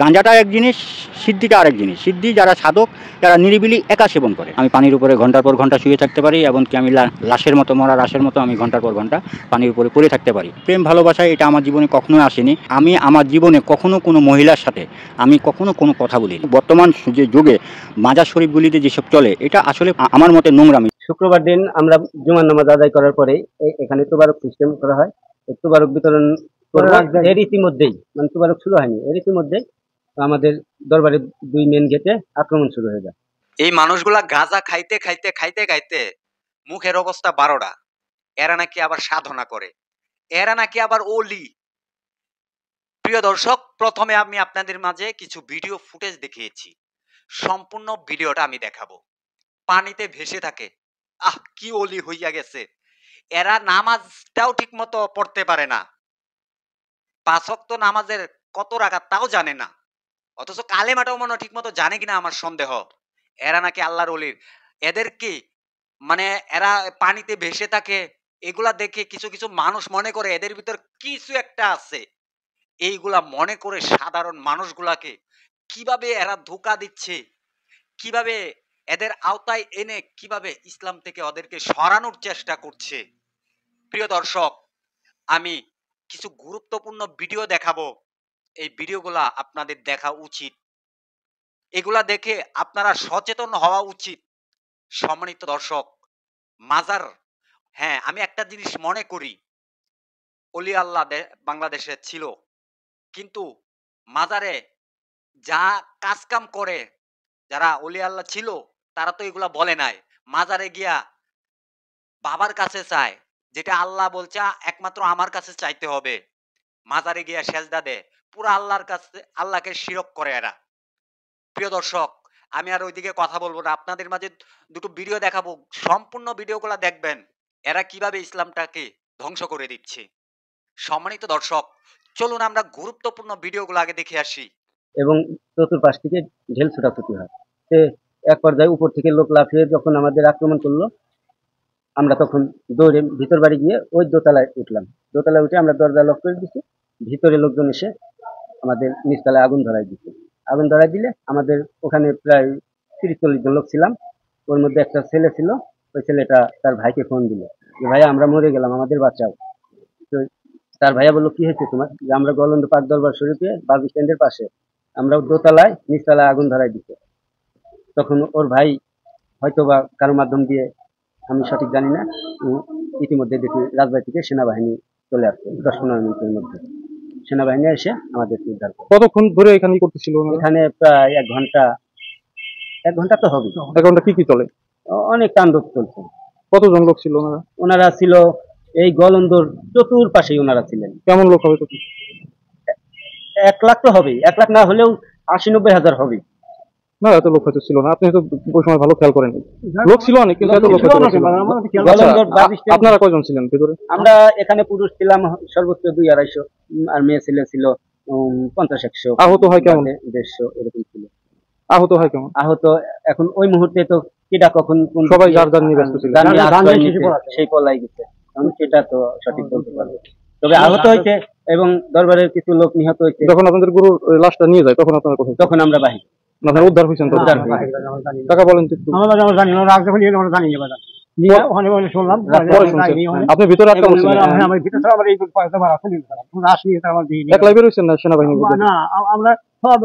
গাঁজাটা এক জিনিস, সিদ্ধিটা আরেক জিনিস। সিদ্ধি যারা সাধক, যারা নিরিবিলি একা সেবন করে। আমি পানির উপরে ঘন্টার পর ঘন্টা শুয়ে থাকতে পারি, এমনকি আমি লাশের মতো, মরা লাশের মতো আমি ঘন্টার পর ঘন্টা পানির উপরে পড়ে থাকতে পারি। প্রেম ভালোবাসা এটা আমার জীবনে কখনোই আসেনি। আমি আমার জীবনে কখনো কোনো মহিলার সাথে আমি কখনো কোনো কথা বলিনি। বর্তমান যে যুগে মাজার শরীফগুলিতে যেসব চলে, এটা আসলে আমার মতে নোংরামি। শুক্রবার দিন আমরা জুমার নামাজ আদায় করার পরে এখানে তোবারক সিস্টেম করা হয়। তোবারক বিতরণ এর ইতিমধ্যেই, মানে তোবারক শুরু হয়নি, এর ইতিমধ্যেই আমাদের দরবারে 2 মেন গেটে আক্রমণ শুরু হয়ে যায়। এই মানুষগুলা গাঁজা খাইতে খাইতে খাইতে খাইতে মুখের অবস্থা 12টা। এরা নাকি আবার সাধনা করে, এরা নাকি আবার ওলি। প্রিয় দর্শক, প্রথমে আমি আপনাদের মাঝে কিছু ভিডিও ফুটেজ দেখিয়েছি। সম্পূর্ণ ভিডিওটা আমি দেখাবো। পানিতে ভেসে থাকে, কি ওলি হইয়া গেছে। এরা নামাজটাও ঠিক মতো পড়তে পারে না, 5 ওয়াক্ত নামাজের কত রাকাত তাও জানে না, অথচ কালেমাটাও মনে ঠিক মতো জানে কিনা আমার সন্দেহ। এরা নাকি আল্লাহর ওলির। এদের কি মানে এরা পানিতে ভেসে থাকে, এগুলা দেখে কিছু কিছু মানুষ মনে করে এদের ভিতর কিছু একটা আছে। এইগুলা মনে করে সাধারণ মানুষগুলাকে কিভাবে এরা ধোঁকা দিচ্ছে, কিভাবে এদের আওতায় এনে কিভাবে ইসলাম থেকে ওদেরকে সরানোর চেষ্টা করছে। প্রিয় দর্শক, আমি কিছু গুরুত্বপূর্ণ ভিডিও দেখাবো। এই ভিডিওগুলা আপনাদের দেখা উচিত, এগুলা দেখে আপনারা সচেতন হওয়া উচিত। সম্মানিত দর্শক, মাজার, হ্যাঁ, আমি একটা জিনিস মনে করি, অলি আল্লাহ বাংলাদেশে ছিল, কিন্তু মাজারে যা কাজকাম করে যারা অলি আল্লাহ ছিল তারা তো এগুলা বলে নাই। মাজারে গিয়া বাবার কাছে চায়, যেটা আল্লাহ বলছে একমাত্র আমার কাছে চাইতে হবে। মাজারে গিয়া সেজদা দেয়, পুরো আল্লাহর কাছে, আল্লাহকে শিরক করে এরা। প্রিয় দর্শক, আমি আর ওইদিকে কথা বলবো না, আপনাদের মাঝে দুটো ভিডিও দেখাবো। সম্পূর্ণ ভিডিওগুলো দেখবেন এরা কিভাবে ইসলামটাকে ধ্বংস করে দিচ্ছে। সম্মানিত দর্শক, চলুন আমরা গুরুত্বপূর্ণ ভিডিওগুলো আগে দেখে আসি। এবং চতুর্পাশ থেকে ঢেল ছোটাছুটি হয়। এক পর্যায়ে উপর থেকে লোক লাফিয়ে যখন আমাদের আক্রমণ করলো, আমরা তখন দৌড়ে ভিতর বাড়ি গিয়ে ওই দোতলায় উঠলাম। দোতলায় উঠে আমরা দরজা লক করে দিচ্ছি, ভিতরে লোকজন এসে আমাদের নিচতলায় আগুন ধরাই দিচ্ছে। আগুন ধরাই দিলে আমাদের ওখানে প্রায় 30-40 জন লোক ছিলাম। ওর মধ্যে একটা ছেলে ছিল, ওই ছেলেটা তার ভাইকে ফোন দিল যে ভাইয়া আমরা মরে গেলাম, আমাদের বাঁচাও। তো তার ভাইয়া বললো কি হয়েছে তোমার? যে আমরা গলন্দ পাক দরবার শরীফে বাস স্ট্যান্ডের পাশে, আমরা দোতলায় নিচতলায় আগুন ধরাই দিচ্ছে। তখন ওর ভাই হয়তো বা কারো মাধ্যম দিয়ে, আমি সঠিক জানি না, ইতিমধ্যে দেখি রাজবাড়ি থেকে সেনাবাহিনী চলে আসছে 10-15 মিনিটের মধ্যে। সেনাবাহিনী এসে আমাদের উদ্ধার করে। কতক্ষণ ধরে এখানে করতেছিল? এখানে প্রায় 1 ঘন্টা, 1 ঘন্টা তো হবে। 1 ঘন্টা কি কি চলে? অনেক তাণ্ডব চলছে। কতজন লোক ছিল? ওনারা ছিল এই গলন্দর চতুর্পাশেই ওনারা ছিলেন। কেমন লোক হবে? 1 লাখ তো হবে, 1 লাখ না হলেও 80-90 হাজার হবে। না, এত লোক হয়তো ছিল না, আপনি তো ওই সময় ভালো খেয়াল করেন। লোক ছিল অনেক, কিন্তু এত লোক আপনারা কয়জন ছিলেন ভিতরে? আমরা এখানে পুরুষ ছিলাম সর্বোচ্চ 200-250, আর মেয়ে ছেলে ছিল 50-100। আহত হয় কেমন? 150 এরকম ছিল। আহত হয় কেমন? আহত এখন ওই মুহূর্তে তো কেটা কখন সবাই যার যার নিয়ে ব্যস্ত ছিল, সেই পলাই গেছে, সেটা তো সঠিক বলতে পারবো। তবে আহত হয়েছে এবং দরবারের কিছু লোক নিহত হয়েছে। যখন আপনাদের গুরুর লাশটা নিয়ে যায় তখন আপনারা কোথায়? তখন আমরা বাহির, উদ্ধার হয়েছেন। টাকা বলেন আপনি ভিতরে একলাই বেরোচ্ছেন না সেনাবাহিনী? না, আমরা সব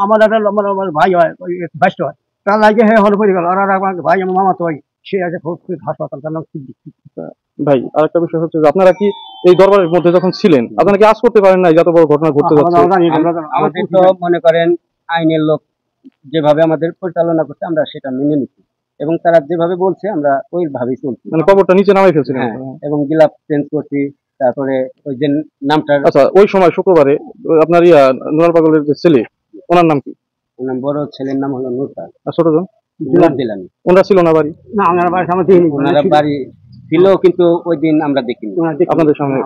আমার ভাই হয়, বাইশটা হয়, তার লাগে হ্যাঁ হল পড়ে গেল। আর ভাই আমার মামা তো সে আছে হাসপাতাল, তার নাম সিদ্দিক। ভাই, আরেকটা বিষয় হচ্ছে যে আপনারা কি এই দরবারের মধ্যে যখন ছিলেন আপনারা কি আজ করতে পারেন না যত বড় ঘটনা ঘটতে যাচ্ছে? আমাদের তো মনে করেন আইনের লোক যেভাবে আমাদের পরিচালনা করছে আমরা সেটা মেনে নিচ্ছি, এবং তারা যেভাবে বলছে আমরা ওইভাবেই চলছি। মানে কবরটা নিচে নামাই ফেলছিলেন? এবং গিলাপ চেঞ্জ করছি, তারপরে ওই যে নামটা। আচ্ছা, ওই সময় শুক্রবারে আপনার নোয়ার পাগলের যে ছেলে, ওনার নাম কি? ওনার বড় ছেলের নাম হলো নুরতাজ, আর ছোটজন দিলানি। ওনারা ছিল না বাড়ি? না, ওনার বাড়ি আমার দেখিনি। ওনারা বাড়ি ছিল কিন্তু ওই দিন আমরা দেখিনি, আপনাদের সামনে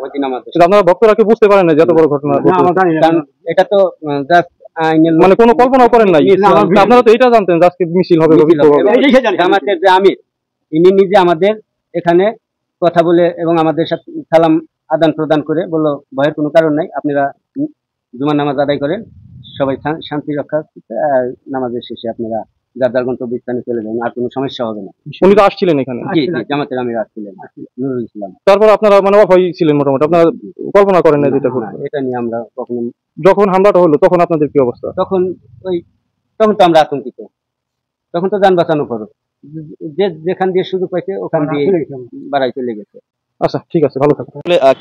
ওই দিন আমাদের। আপনারা ভক্তরা কি বুঝতে পারেন না যত বড় ঘটনা? এটা তো জাস্ট আইনের, মানে কোনো কল্পনাও করেন নাই? আপনারা তো এটা জানতেন যে আজকে মিছিল হবে? জামাতের যে আমির, ইনি নিজে আমাদের এখানে কথা বলে এবং আমাদের সাথে সালাম আদান প্রদান করে বললো ভয়ের কোনো কারণ নাই, আপনারা জুমার নামাজ আদায় করেন, সবাই শান্তি রক্ষা করতে, আর নামাজের শেষে আপনারা যার যার গন্তব্যস্থানে চলে যাবেন, আর কোনো সমস্যা হবে না। উনি তো আসছিলেন এখানে। জি জি, জামাতের আমির আসছিলেন, নুরুল ইসলাম। তারপর আপনারা মানে অভয় ছিলেন মোটামুটি, আপনারা কল্পনা করেন না যেটা না, এটা নিয়ে আমরা কখনো, যখন হামলাটা হলো তখন আপনাদের কি অবস্থা? তখন তো আমরা আতঙ্কিত, তখন তো যান বাঁচানো খরচ, যে যেখান দিয়ে সুযোগ পাইছে ওখান দিয়ে বাড়াই চলে গেছে। আচ্ছা ঠিক আছে, ভালো থাকুন।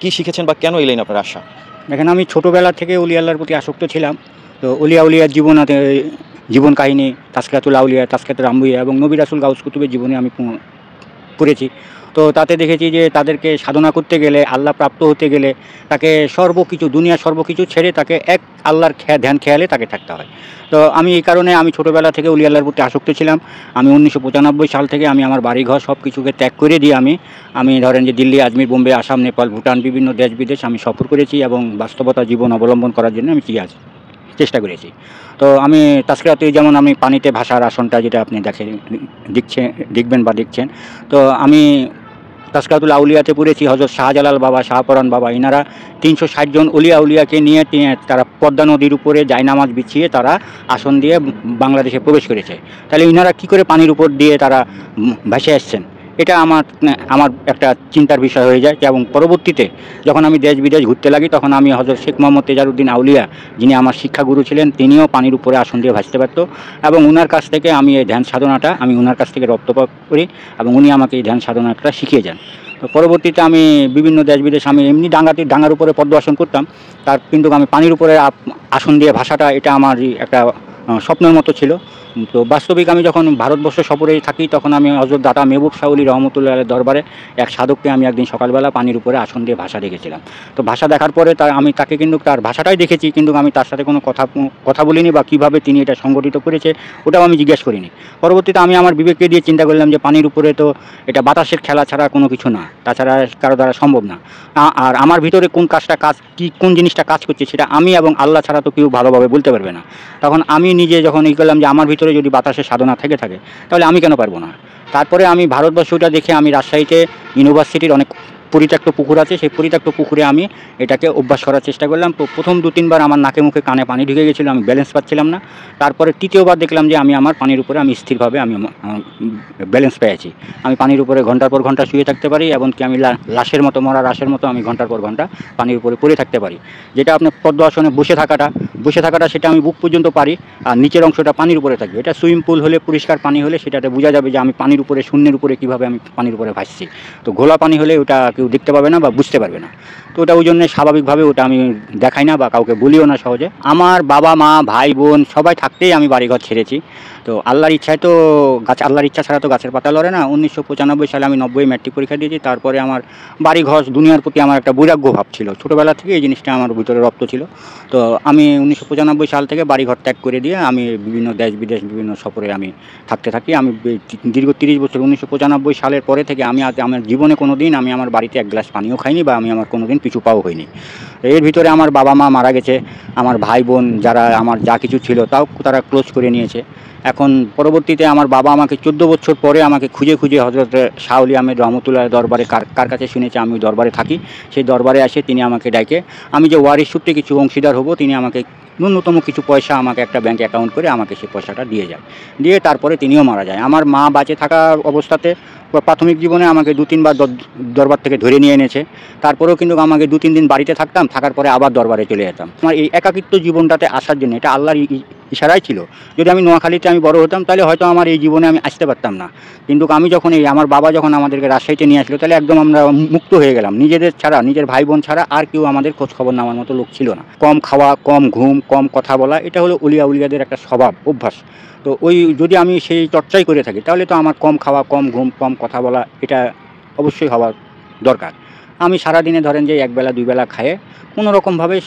কি শিখেছেন বা কেন এলেন আপনার আশা? দেখেন, আমি ছোটোবেলা থেকে অলি আল্লাহর প্রতি আসক্ত ছিলাম। তো উলিয়ার জীবন কাহিনী, তাসকিরাতুল আউলিয়া, তাসকিরাতুল আম্বিয়া এবং নবী রাসূল গাউস কুতুবের জীবনে আমি পড়েছি। তো তাতে দেখেছি যে তাদেরকে সাধনা করতে গেলে, আল্লাহ প্রাপ্ত হতে গেলে তাকে সর্বকিছু, দুনিয়ার সর্বকিছু ছেড়ে তাকে এক আল্লাহর ধ্যান খেয়ালে তাকে থাকতে হয়। তো আমি এই কারণে আমি ছোটোবেলা থেকে অলি আল্লাহর প্রতি আসক্ত ছিলাম। আমি 1995 সাল থেকে আমি আমার বাড়িঘর সব কিছুকে ত্যাগ করে দিয়ে আমি ধরেন যে দিল্লি, আজমির, বোম্বে, আসাম, নেপাল, ভুটান বিভিন্ন দেশ বিদেশ আমি সফর করেছি এবং বাস্তবতা জীবন অবলম্বন করার জন্য আমি চেষ্টা করেছি। তো আমি তাসকিরাতে যেমন আমি পানিতে ভাসার আসনটা যেটা আপনি দেখবেন বা দেখছেন, তো আমি তাসকিরাতুল আউলিয়াতে পড়েছি। হযরত শাহজালাল বাবা, শাহপরান বাবা, ইনারা 360 জন আউলিয়াকে নিয়ে তারা পদ্মা নদীর উপরে জায়নামাজ বিছিয়ে তারা আসন দিয়ে বাংলাদেশে প্রবেশ করেছে। তাহলে ইনারা কি করে পানির উপর দিয়ে তারা ভেসে আসছেন, এটা আমার একটা চিন্তার বিষয় হয়ে যায়। এবং পরবর্তীতে যখন আমি দেশ বিদেশ ঘুরতে লাগি, তখন আমি হযরত শেখ মোহাম্মদ তেজারউদ্দিন আউলিয়া, যিনি আমার শিক্ষাগুরু ছিলেন, তিনিও পানির উপরে আসন দিয়ে ভাসতে পারত এবং ওনার কাছ থেকে আমি এই ধ্যান সাধনাটা আমি ওনার কাছ থেকে রপ্তপাত করি এবং উনি আমাকে এই ধ্যান সাধনাটা শিখিয়ে যান। তো পরবর্তীতে আমি বিভিন্ন দেশ বিদেশ, আমি এমনি ডাঙ্গার উপরে পদ্ম আসন করতাম, কিন্তু আমি পানির উপরে আসন দিয়ে ভাষাটা এটা আমার একটা স্বপ্নের মতো ছিল। তো বাস্তবিক আমি যখন ভারতবর্ষ সফরে থাকি, তখন আমি হযরত দাতা মেহবুব শাহ ওলি রহমতুল্লাহ আলাইহির দরবারে এক সাধককে আমি একদিন সকালবেলা পানির উপরে আসন দিয়ে ভাষা দেখেছিলাম। তো ভাষা দেখার পরে আমি তাকে কিন্তু তার ভাষাটাই দেখেছি, কিন্তু আমি তার সাথে কোনো কথা বলিনি বা কীভাবে তিনি এটা সংগঠিত করেছে ওটাও আমি জিজ্ঞেস করিনি। পরবর্তীতে আমি আমার বিবেককে দিয়ে চিন্তা করলাম যে পানির উপরে তো এটা বাতাসের খেলা ছাড়া কোনো কিছু না, তাছাড়া কারো দ্বারা সম্ভব না। আর আমার ভিতরে কোন জিনিসটা কাজ করছে সেটা আমি এবং আল্লাহ ছাড়া তো কেউ ভালোভাবে বলতে পারবে না। তখন আমি নিজে যখন করলাম যে আমার ভিতরে যদি বাতাসের সাধনা থেকে থাকে তাহলে আমি কেন পারবো না। তারপরে আমি ভারতবর্ষটা দেখে আমি রাজশাহীতে ইউনিভার্সিটির অনেক পরিত্যক্ত পুকুর আছে, সেই পরিত্যক্ত পুকুরে আমি এটাকে অভ্যাস করার চেষ্টা করলাম। তো প্রথম 2-3 বার আমার নাকে মুখে কানে পানি ঢুকে গেছিলো, আমি ব্যালেন্স পাচ্ছিলাম না। তারপরে তৃতীয়বার দেখলাম যে আমি আমার পানির উপরে আমি স্থিরভাবে আমি ব্যালেন্স পেয়েছি। আমি পানির উপরে ঘন্টার পর ঘন্টা শুয়ে থাকতে পারি, এমনকি আমি মরা লাশের মতো আমি ঘন্টার পর ঘন্টা পানির উপরে পড়ে থাকতে পারি। যেটা আপনার পদ্ম আসনে বসে থাকাটা সেটা আমি বুক পর্যন্ত পারি, আর নিচের অংশটা পানির উপরে থাকবে। এটা সুইমিং পুল হলে, পরিষ্কার পানি হলে সেটাতে বোঝা যাবে যে আমি পানির উপরে, শূন্যের উপরে কীভাবে আমি পানির উপরে ভাসছি। তো ঘোলা পানি হলে ওটা কেউ দেখতে পাবে না বা বুঝতে পারবে না। তো ওটা ওই জন্য স্বাভাবিকভাবে ওটা আমি দেখাই না বা কাউকে বলিও না সহজে। আমার বাবা মা ভাই বোন সবাই থাকতেই আমি বাড়িঘর ছেড়েছি। তো আল্লাহর ইচ্ছা ছাড়া তো গাছের পাতা লড়ে না। 1995 সালে আমি 90 ম্যাট্রিক পরীক্ষা দিয়েছি। তারপরে আমার বাড়িঘর, দুনিয়ার প্রতি আমার একটা বৈরাগ্য ভাব ছিল, ছোটোবেলা থেকে এই জিনিসটা আমার ভিতরে রপ্ত ছিল। তো আমি 1995 সাল থেকে বাড়িঘর ত্যাগ করে দিয়ে আমি বিভিন্ন দেশ বিদেশ, বিভিন্ন সফরে আমি থাকতে থাকি। আমি দীর্ঘ 30 বছর, 1995 সালের পরে থেকে আমি আজ আমার জীবনে কোনো দিন আমি আমার বাড়িতে এক গ্লাস পানিও খাইনি বা আমি আমার কোনো দিন পিছু পাও হইনি। এর ভিতরে আমার বাবা মা মারা গেছে, আমার ভাই বোন যারা আমার যা কিছু ছিল তাও তারা ক্লোজ করে নিয়েছে। এখন পরবর্তীতে আমার বাবা আমাকে 14 বছর পরে আমাকে খুঁজে হযরত শাহ ওলি আহমেদ রহমতুল্লাহ দরবারে কার কাছে শুনেছে আমি দরবারে থাকি, সেই দরবারে আসে তিনি আমাকে ডাকে, আমি যে ওয়ারিশ সূত্রে কিছু অংশীদার হব, তিনি আমাকে ন্যূনতম কিছু পয়সা আমাকে একটা ব্যাংক অ্যাকাউন্ট করে আমাকে সেই পয়সাটা দিয়ে তারপরে তিনিও মারা যায়। আমার মা বাঁচে থাকা অবস্থাতে প্রাথমিক জীবনে আমাকে 2-3 বার দরবার থেকে ধরে নিয়ে এনেছে। তারপরেও কিন্তু আমাকে 2-3 দিন বাড়িতে থাকার পরে আবার দরবারে চলে যেতাম। আমার এই একাকিত্ব জীবনটাতে আসার জন্য এটা আল্লাহর ইশারাই ছিল। যদি আমি নোয়াখালীতে আমি বড় হতাম তাহলে হয়তো আমার এই জীবনে আমি আসতে পারতাম না। কিন্তু আমি যখন আমার বাবা যখন আমাদেরকে রাজশাহীতে নিয়ে আসলো, তাহলে একদম আমরা মুক্ত হয়ে গেলাম। নিজের ভাই বোন ছাড়া আর কেউ আমাদের খোঁজ খবর নেওয়ার মতো লোক ছিল না। কম খাওয়া, কম ঘুম, কম কথা বলা, এটা হলো উলিয়াদের একটা স্বভাব, অভ্যাস। তো যদি আমি সেই চর্চাই করে থাকি তাহলে তো আমার কম খাওয়া, কম ঘুম, কম কথা বলা এটা অবশ্যই হওয়া দরকার। আমি সারাদিনে ধরেন যে একবেলা দুই বেলা খায়ে কোনো রকমভাবে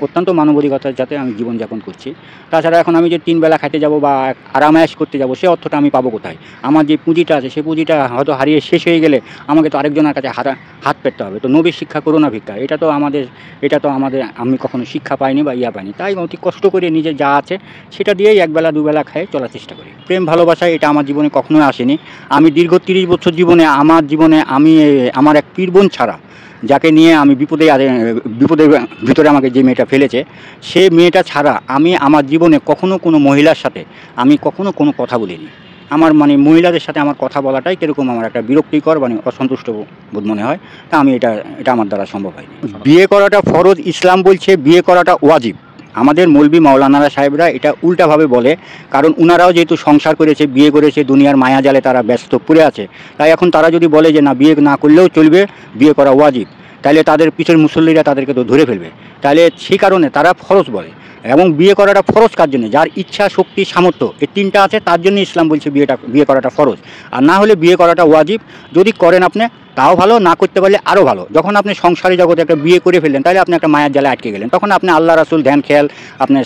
অত্যন্ত মানবাধিকতার যাতে আমি জীবনযাপন করছি। তাছাড়া এখন আমি যে 3 বেলা খাইতে যাব বা আরামায়েশ করতে যাব, সে অর্থটা আমি পাবো কোথায়? আমার যে পুঁজিটা আছে সেই পুঁজিটা হয়তো হারিয়ে শেষ হয়ে গেলে আমাকে তো আরেকজনের কাছে হাত পেতে হবে। তো নবীর শিক্ষা করোনা ভিক্ষা, এটা তো আমাদের আমি কখনো শিক্ষা পাইনি বা পাইনি। তাই অতি কষ্ট করে নিজে যা আছে সেটা দিয়েই একবেলা দুবেলা খাই চলার চেষ্টা করি। প্রেম ভালোবাসা এটা আমার জীবনে কখনোই আসেনি। আমি দীর্ঘ 30 বছর জীবনে আমি আমার এক পীর বোন ছাড়া, যাকে নিয়ে আমি বিপদের ভিতরে আমাকে যে মেয়েটা ফেলেছে, সে মেয়েটা ছাড়া আমি আমার জীবনে কখনো কোনো মহিলার সাথে আমি কখনো কোনো কথা বলিনি। আমার মহিলাদের সাথে আমার কথা বলাটাই কীরকম আমার একটা বিরক্তিকর অসন্তুষ্ট বোধ মনে হয়। তা আমি এটা আমার দ্বারা সম্ভব হয়নি। বিয়ে করাটা ফরজ, ইসলাম বলছে বিয়ে করাটা ওয়াজিব। আমাদের মৌলবি মাওলানারা সাহেবরা এটা উল্টাভাবে বলে, কারণ উনারাও যেহেতু সংসার করেছে, বিয়ে করেছে, দুনিয়ার মায়াজালে তারা ব্যস্ত পড়ে আছে। তাই এখন তারা যদি বলে যে না বিয়ে না করলেও চলবে, বিয়ে করা ওয়াজিব, তাহলে তাদের পিছের মুসল্লিরা তাদেরকে তো ধরে ফেলবে। তাহলে সেই কারণে তারা ফরজ বলে। এবং বিয়ে করাটা ফরজ কার জন্য? যার ইচ্ছা, শক্তি, সামর্থ্য এই 3টা আছে, তার জন্য ইসলাম বলছে বিয়ে করাটা ফরজ। আর না হলে বিয়ে করাটা ওয়াজিব। যদি করেন আপনি তাও ভালো, না করতে পারলে আরও ভালো। যখন আপনি সংসারী জগতে একটা বিয়ে করে ফেললেন, তাহলে আপনি একটা মায়ার জালে আটকে গেলেন। তখন আপনি আল্লাহ রাসূল ধ্যান খেয়াল, আপনার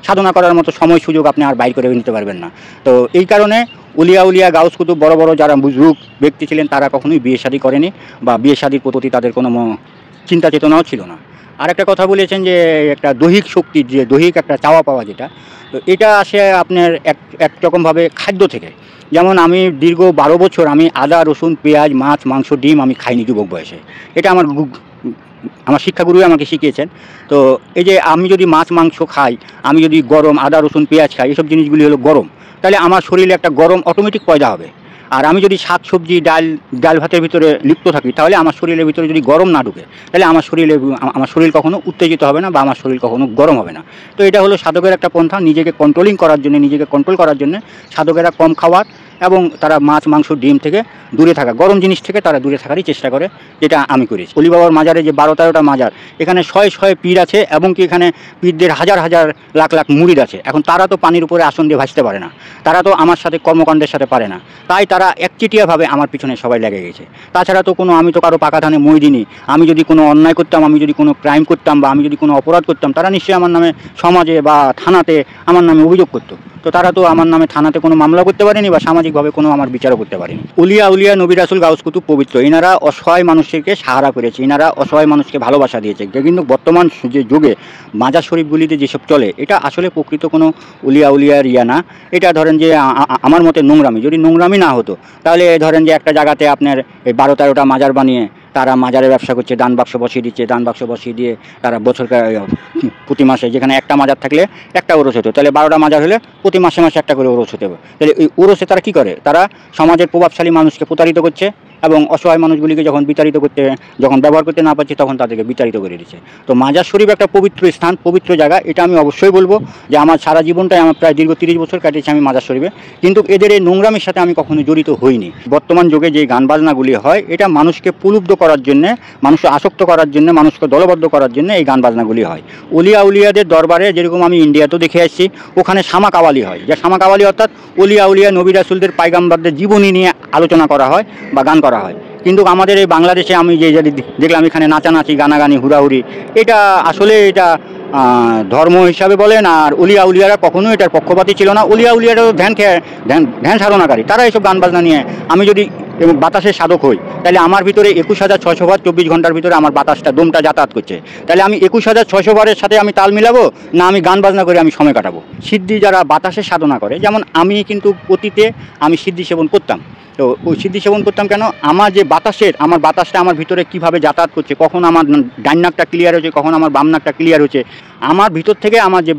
সাধনা করার মতো সময় সুযোগ আপনি আর বাইর করে নিতে পারবেন না। তো এই কারণে উলিয়া গাউস কুতুব বড় বড় যারা বুজুর্গ ব্যক্তি ছিলেন, তারা কখনোই বিয়ে শাদী করেনি বা বিয়ে শাদীর প্রতি তাদের কোনো চিন্তা চেতনাও ছিল না। আর একটা কথা বলেছেন যে একটা দৈহিক শক্তির যে দৈহিক একটা চাওয়া পাওয়া, যেটা তো এটা আসে আপনার একরকমভাবে খাদ্য থেকে। যেমন আমি দীর্ঘ 12 বছর আমি আদা, রসুন, পেঁয়াজ, মাছ, মাংস, ডিম আমি খাইনি যুবক বয়সে। এটা আমার শিক্ষাগুরুই আমাকে শিখিয়েছেন। তো এই যে আমি যদি মাছ মাংস খাই, আমি যদি গরম আদা, রসুন, পেঁয়াজ খাই, এসব জিনিসগুলি হলো গরম, তাহলে আমার শরীরে একটা গরম অটোমেটিক পয়দা হবে। আর আমি যদি শাক সবজি ডাল ভাতের ভিতরে লিপ্ত থাকি, তাহলে আমার শরীরের ভিতরে যদি গরম না ঢুকে, তাহলে আমার শরীর কখনো উত্তেজিত হবে না বা আমার শরীর কখনো গরম হবে না। তো এটা হলো সাধকের একটা পন্থা, নিজেকে কন্ট্রোল করার জন্য সাধকেরা কম খাওয়ার এবং তারা মাছ মাংস ডিম থেকে দূরে থাকা, গরম জিনিস থেকে তারা দূরে থাকারই চেষ্টা করে, যেটা আমি করেছি। অলি বাবার মাজারে যে 12-13টা মাজার, এখানে শয়ে পীর আছে এবং কি এখানে পীরদের হাজার লাখ মুরিদ আছে। এখন তারা তো পানির উপরে আসন দিয়ে ভাসতে পারে না, তারা তো আমার সাথে কর্মকাণ্ডের সাথে পারে না, তাই তারা একচেটিয়াভাবে আমার পিছনে সবাই লেগে গেছে। তাছাড়া তো আমি তো কারো পাকা ধানে মই দিইনি। আমি যদি কোনো অন্যায় করতাম, আমি যদি কোনো ক্রাইম করতাম বা আমি যদি কোনো অপরাধ করতাম, তারা নিশ্চয়ই আমার নামে সমাজে বা থানাতে আমার নামে অভিযোগ করতো। তো তারা তো আমার নামে থানাতে কোনো মামলা করতে পারেনি বা সামাজিকভাবে কোনো আমার বিচারও করতে পারেনি। উলিয়া নবী রাসূল গাউস কুতুব পবিত্র, এনারা অসহায় মানুষকে সাহারা করেছে, এনারা অসহায় মানুষকে ভালোবাসা দিয়েছে। কিন্তু বর্তমান যে যুগে মাজার শরীফগুলিতে যেসব চলে, এটা আসলে প্রকৃত কোনো উলিয়ার ইয়া না। এটা ধরেন যে আমার মতে নোংরামি। যদি নোংরামি না হতো, তাহলে ধরেন যে একটা জায়গাতে আপনার এই 12-13টা মাজার বানিয়ে তারা মাজারে ব্যবসা করছে, দান বাক্স বসিয়ে দিচ্ছে, দান বাক্স বসিয়ে দিয়ে তারা প্রতি মাসে, যেখানে একটা মাজার থাকলে একটা ওরস হতো, তাহলে 12টা মাজার হলে প্রতি মাসে একটা করে ওরস হতে হবে। তাহলে এই ওরসে তারা কী করে? তারা সমাজের প্রভাবশালী মানুষকে প্রতারিত করছে এবং অসহায় মানুষগুলিকে যখন ব্যবহার করতে না পারছে, তখন তাদেরকে বিতাড়িত করে দিচ্ছে। তো মাজার শরীফ একটা পবিত্র স্থান, পবিত্র জায়গা। এটা আমি অবশ্যই বলবো যে আমার সারা জীবনটাই, আমার প্রায় দীর্ঘ 30 বছর কাটিয়েছি আমি মাজার শরীফে, কিন্তু এদের এই নোংরামির সাথে আমি কখনো জড়িত হইনি। বর্তমান যুগে যে গান বাজনাগুলি হয়, এটা মানুষকে প্রলুব্ধ করার জন্যে, মানুষকে আসক্ত করার জন্য, মানুষকে দলবদ্ধ করার জন্য এই গান বাজনাগুলি হয়। উলিয়াদের দরবারে যেরকম আমি ইন্ডিয়াতেও দেখে আসছি, ওখানে শামা কাওয়ালি হয়। যে শামা কাওয়ালি অর্থাৎ উলিয়া নবী রাসূলদের পায়গাম্বারদের জীবনী নিয়ে আলোচনা করা হয় বা গান করা হয়। কিন্তু আমাদের এই বাংলাদেশে আমি যে দেখলাম এখানে নাচানাচি, গানাগানি, হুড়াহুড়ি, এটা আসলে এটা ধর্ম হিসাবে বলেন। আর উলিয়ারা কখনোই এটার পক্ষপাতী ছিল না। উলিয়ারা ধ্যান সাধনাকারী, তারা এইসব গান বাজনা নিয়ে। আমি যদি বাতাসের সাধক হই, তাহলে আমার ভিতরে 21,600 বার 24 ঘন্টার ভিতরে আমার বাতাসটা দমটা যাতায়াত করছে, তাহলে আমি 21,600 বারের সাথে আমি তাল মিলাবো না আমি গান বাজনা করে আমি সময় কাটাবো? সিদ্ধি যারা বাতাসের সাধনা করে, যেমন আমি কিন্তু অতীতে আমি সিদ্ধি সেবন করতাম। তো ওই সিদ্ধি সেবন করতাম কেন? আমার যে আমার বাতাসটা আমার ভিতরে কিভাবে যাতায়াত করছে, কখন আমার ডান নাকটা ক্লিয়ার হচ্ছে, কখন আমার বাম নাকটা ক্লিয়ার হচ্ছে, আমার ভিতর থেকে আমার যে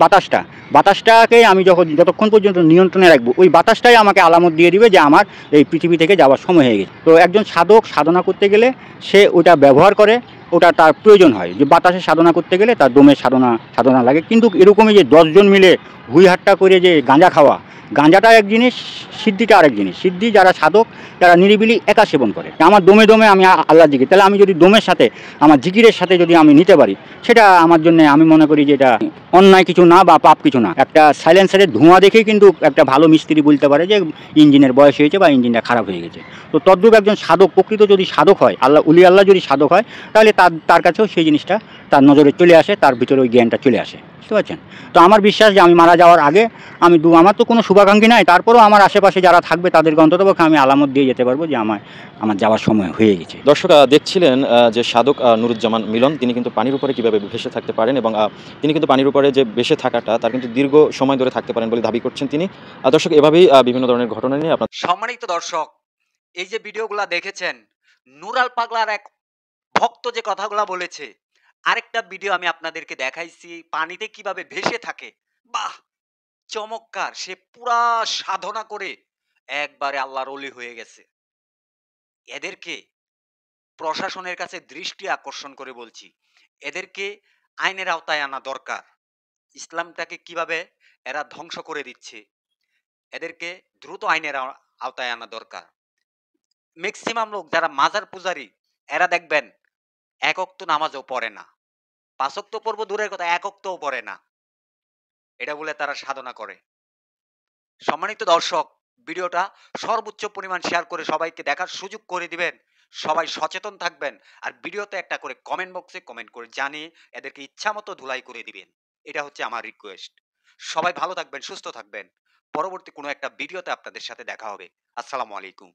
বাতাসটাকে আমি যতক্ষণ পর্যন্ত নিয়ন্ত্রণে রাখবো, ওই বাতাসটাই আমাকে আলামত দিয়ে দিবে যে আমার এই পৃথিবী থেকে যাওয়ার সময় হয়ে গেছে। তো একজন সাধক সাধনা করতে গেলে সে ওটা ব্যবহার করে, ওটা তার প্রয়োজন হয়। যে বাতাসে সাধনা করতে গেলে তার দমে সাধনা লাগে। কিন্তু এরকমই যে 10 জন মিলে হুইহাট্টা করে যে গাঁজা খাওয়া, গাঁজাটা এক জিনিস, সিদ্ধিটা আরেক জিনিস। সিদ্ধি যারা সাধক, যারা নিরিবিলি একা সেবন করে। আমার দমে দমে আমি আল্লাহর জিকির, তাহলে আমি যদি দমের সাথে আমার জিকিরের সাথে যদি আমি নিতে পারি, সেটা আমার জন্য আমি মনে করি যে এটা অন্যায় কিছু না বা পাপ কিছু না। একটা সাইলেন্সারের ধোঁয়া দেখেই কিন্তু একটা ভালো মিস্ত্রি বলতে পারে যে ইঞ্জিনের বয়স হয়েছে বা ইঞ্জিনটা খারাপ হয়ে গেছে। তো তদ্রূপ একজন সাধক, প্রকৃত যদি সাধক হয়, আল্লাহ যদি সাধক হয়, তাহলে তার কাছেও সেই জিনিসটা তার নজরে চলে আসে, তার ভিতরে ওই জ্ঞানটা চলে আসে। বুঝতে পারছেন? তো আমার বিশ্বাস যে আমি মারা যাওয়ার আগে আমার তো কোনো শুভাকাঙ্ক্ষী নাই, তারপরেও আমার আশেপাশে যারা থাকবে তাদেরকে অন্ততপক্ষে আমি আলামত দিয়ে যেতে পারবো যে আমার যাওয়ার সময় হয়ে গেছে। দর্শক দেখছিলেন যে সাধক নুরুজ্জামান মিলন, তিনি কিন্তু পানির উপরে কিভাবে ভেসে থাকতে পারেন এবং তিনি কিন্তু পানির উপরে যে ভেসে থাকাটা তার কিন্তু দীর্ঘ সময় ধরে থাকতে পারেন বলে দাবি করছেন তিনি। দর্শক এভাবেই বিভিন্ন ধরনের ঘটনা নিয়ে আপনার সম্মানিত দর্শক, এই যে ভিডিওগুলা দেখেছেন, নুরাল পাগলার এক ভক্ত যে কথাগুলা বলেছে, আরেকটা ভিডিও আমি আপনাদেরকে দেখাইছি পানিতে কিভাবে ভেসে থাকে। বাহ, চমৎকার! সে পুরা সাধনা করে একবারে আল্লাহর ওলি হয়ে গেছে। এদেরকে প্রশাসনের কাছে দৃষ্টি আকর্ষণ করে বলছি, এদেরকে আইনের আওতায় আনা দরকার। ইসলামটাকে কিভাবে এরা ধ্বংস করে দিচ্ছে, এদেরকে দ্রুত আইনের আওতায় আনা দরকার। ম্যাক্সিমাম লোক যারা মাজার পূজারি, এরা দেখবেন এক ওয়াক্ত নামাজও পড়ে না, 5 ওয়াক্ত পড়বো দূরের কথা, এক ওয়াক্তও পড়ে না। এটা বলে তারা সাধনা করে। সম্মানিত দর্শক, ভিডিওটা সর্বোচ্চ পরিমাণ শেয়ার করে সবাইকে দেখার সুযোগ করে দিবেন। সবাই সচেতন থাকবেন, আর ভিডিওতে একটা করে কমেন্ট বক্সে কমেন্ট করে জানিয়ে এদেরকে ইচ্ছা মতো ধুলাই করে দিবেন। এটা হচ্ছে আমার রিকোয়েস্ট। সবাই ভালো থাকবেন, সুস্থ থাকবেন। পরবর্তী কোনো একটা ভিডিওতে আপনাদের সাথে দেখা হবে। আসসালামু আলাইকুম।